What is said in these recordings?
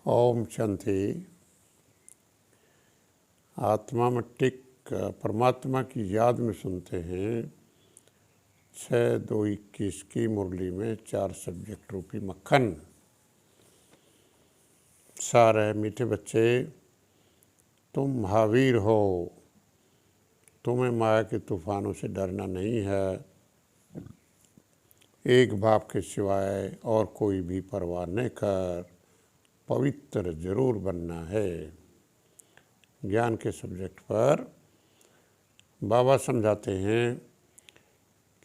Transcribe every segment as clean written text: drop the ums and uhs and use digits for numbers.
ओम शांति। आत्मा में टिक परमात्मा की याद में सुनते हैं 6-2-21 की मुरली में 4 सब्जेक्ट रूपी मक्खन। सार है मीठे बच्चे, तुम महावीर हो, तुम्हें माया के तूफानों से डरना नहीं है। एक बाप के सिवाय और कोई भी परवाह न कर, पवित्र जरूर बनना है। ज्ञान के सब्जेक्ट पर बाबा समझाते हैं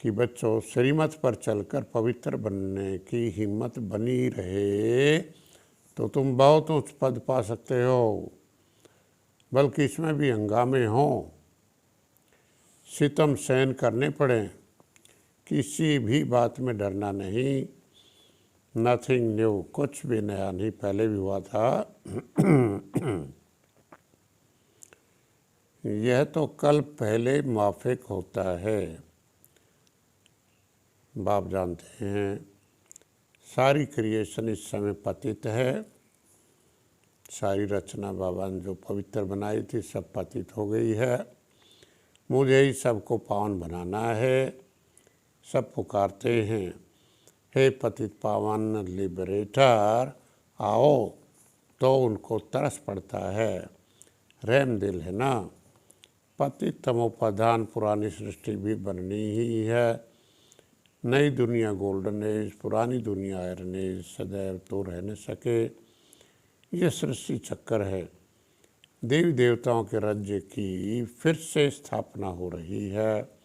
कि बच्चों, श्रीमत पर चलकर पवित्र बनने की हिम्मत बनी रहे तो तुम बहुत उच्च पद पा सकते हो, बल्कि इसमें भी हंगामे हों, सितम सहन करने पड़े, किसी भी बात में डरना नहीं। नथिंग न्यू, कुछ भी नया नहीं, पहले भी हुआ था। यह तो कल पहले माफिक होता है। बाप जानते हैं सारी क्रिएशन इस समय पतित है। सारी रचना बाबा ने जो पवित्र बनाई थी सब पतित हो गई है। मुझे ही सबको पावन बनाना है। सब पुकारते हैं, हे पतित पावन लिबरेटर आओ, तो उनको तरस पड़ता है। रहम दिल है ना। पतित तमोप्रधान पुरानी सृष्टि भी बननी ही है। नई दुनिया गोल्डन एज, पुरानी दुनिया आयरन एज सदैव तो रह न सके। ये सृष्टि चक्कर है। देवी देवताओं के राज्य की फिर से स्थापना हो रही है।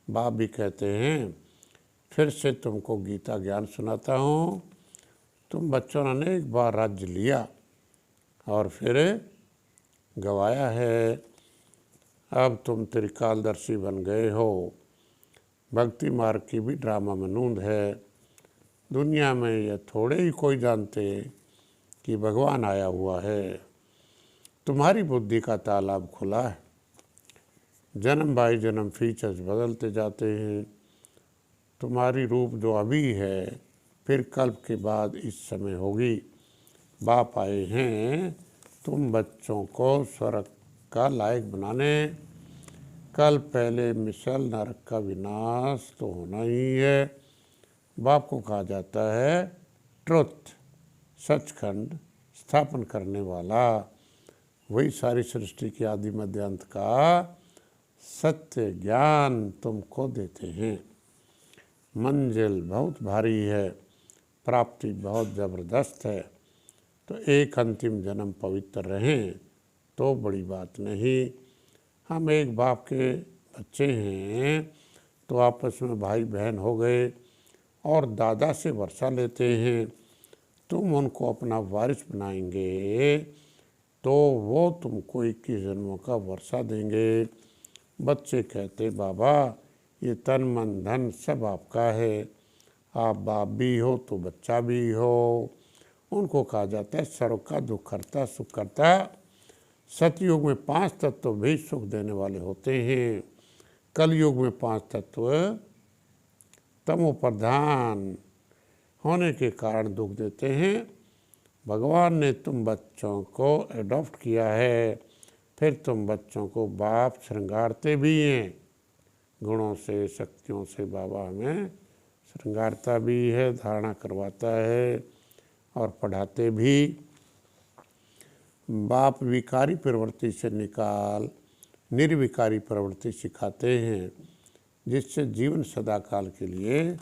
बाप भी कहते हैं, फिर से तुमको गीता ज्ञान सुनाता हूँ। तुम बच्चों ने अनेक बार राज्य लिया और फिर गवाया है। अब तुम त्रिकालदर्शी बन गए हो। भक्ति मार्ग की भी ड्रामा मनूंद है। दुनिया में यह थोड़े ही कोई जानते कि भगवान आया हुआ है। तुम्हारी बुद्धि का तालाब खुला है। जन्म बाई जन्म फीचर्स बदलते जाते हैं। तुम्हारी रूप जो अभी है फिर कल्प के बाद इस समय होगी। बाप आए हैं तुम बच्चों को स्वर्ग का लायक बनाने। कल पहले मिसल नरक का विनाश तो होना ही है। बाप को कहा जाता है ट्रुथ, सचखंड स्थापन करने वाला। वही सारी सृष्टि के आदि मध्य अंत का सत्य ज्ञान तुमको देते हैं। मंजिल बहुत भारी है, प्राप्ति बहुत ज़बरदस्त है। तो एक अंतिम जन्म पवित्र रहें तो बड़ी बात नहीं। हम एक बाप के बच्चे हैं तो आपस में भाई बहन हो गए और दादा से वर्षा लेते हैं। तुम उनको अपना वारिस बनाएंगे तो वो तुमको 21 जन्मों का वर्षा देंगे। बच्चे कहते, बाबा ये तन मन धन सब आपका है। आप बाप भी हो तो बच्चा भी हो। उनको कहा जाता है सर्व का दुख करता सुख करता। सतयुग में 5 तत्व भी सुख देने वाले होते हैं। कलयुग में 5 तत्व तमोप्रधान होने के कारण दुख देते हैं। भगवान ने तुम बच्चों को एडॉप्ट किया है, फिर तुम बच्चों को बाप श्रृंगारते भी हैं। गुणों से शक्तियों से बाबा हमें श्रृंगारता भी है, धारणा करवाता है और पढ़ाते भी। बाप विकारी प्रवृत्ति से निकाल निर्विकारी प्रवृत्ति सिखाते हैं, जिससे जीवन सदाकाल के लिए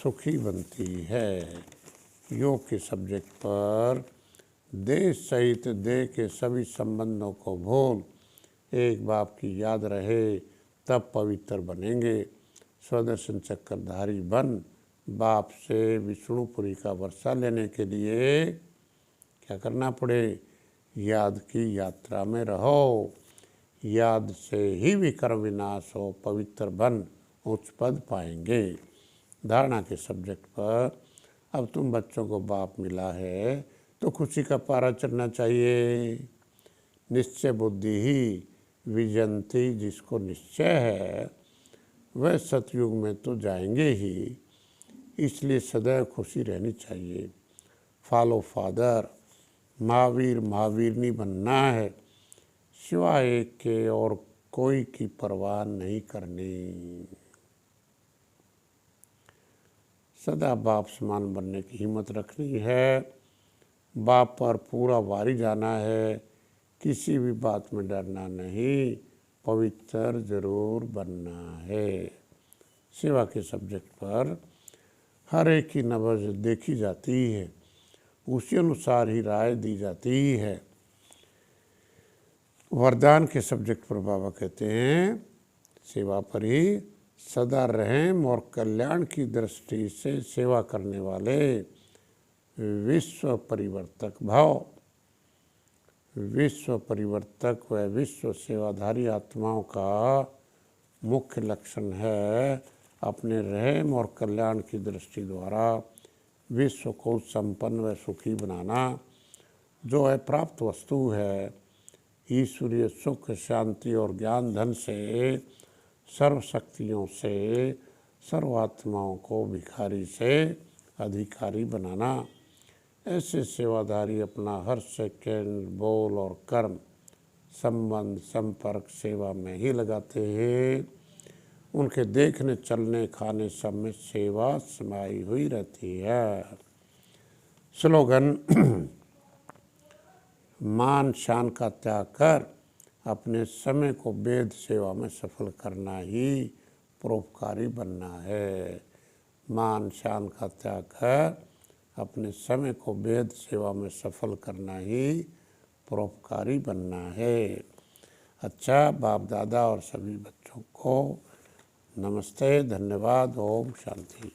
सुखी बनती है। योग के सब्जेक्ट पर देश सहित देह के सभी संबंधों को भूल एक बाप की याद रहे, तब पवित्र बनेंगे। स्वदर्शन चक्रधारी बन बाप से विष्णुपुरी का वर्षा लेने के लिए क्या करना पड़े? याद की यात्रा में रहो। याद से ही विकर्म विनाश हो, पवित्र बन उच्च पद पाएंगे। धारणा के सब्जेक्ट पर अब तुम बच्चों को बाप मिला है तो खुशी का पारा चढ़ना चाहिए। निश्चय बुद्धि ही विजंती, जिसको निश्चय है वह सतयुग में तो जाएंगे ही, इसलिए सदैव खुशी रहनी चाहिए। फॉलो फादर, महावीर महावीरनी बनना है, सिवाय एक के और कोई की परवाह नहीं करनी। सदा बाप समान बनने की हिम्मत रखनी है, बाप पर पूरा भारी जाना है, किसी भी बात में डरना नहीं, पवित्र जरूर बनना है। सेवा के सब्जेक्ट पर हर एक की नब्ज देखी जाती है, उसी अनुसार ही राय दी जाती है। वरदान के सब्जेक्ट पर बाबा कहते हैं, सेवा पर ही सदा रहें और कल्याण की दृष्टि से सेवा करने वाले विश्व परिवर्तक भाव। विश्व परिवर्तक व विश्व सेवाधारी आत्माओं का मुख्य लक्षण है अपने रहम और कल्याण की दृष्टि द्वारा विश्व को संपन्न व सुखी बनाना। जो है प्राप्त वस्तु है, ईश्वरीय सुख शांति और ज्ञान धन से, सर्व शक्तियों से सर्वात्माओं को भिखारी से अधिकारी बनाना। ऐसे सेवादारी अपना हर सेकेंड बोल और कर्म संबंध संपर्क सेवा में ही लगाते हैं। उनके देखने चलने खाने सब में सेवा समाई हुई रहती है। स्लोगन मान शान का त्याग कर अपने समय को वेद सेवा में सफल करना ही परोपकारी बनना है। मान शान का त्याग कर अपने समय को वेद सेवा में सफल करना ही परोपकारी बनना है। अच्छा, बाप दादा और सभी बच्चों को नमस्ते, धन्यवाद, ओम शांति।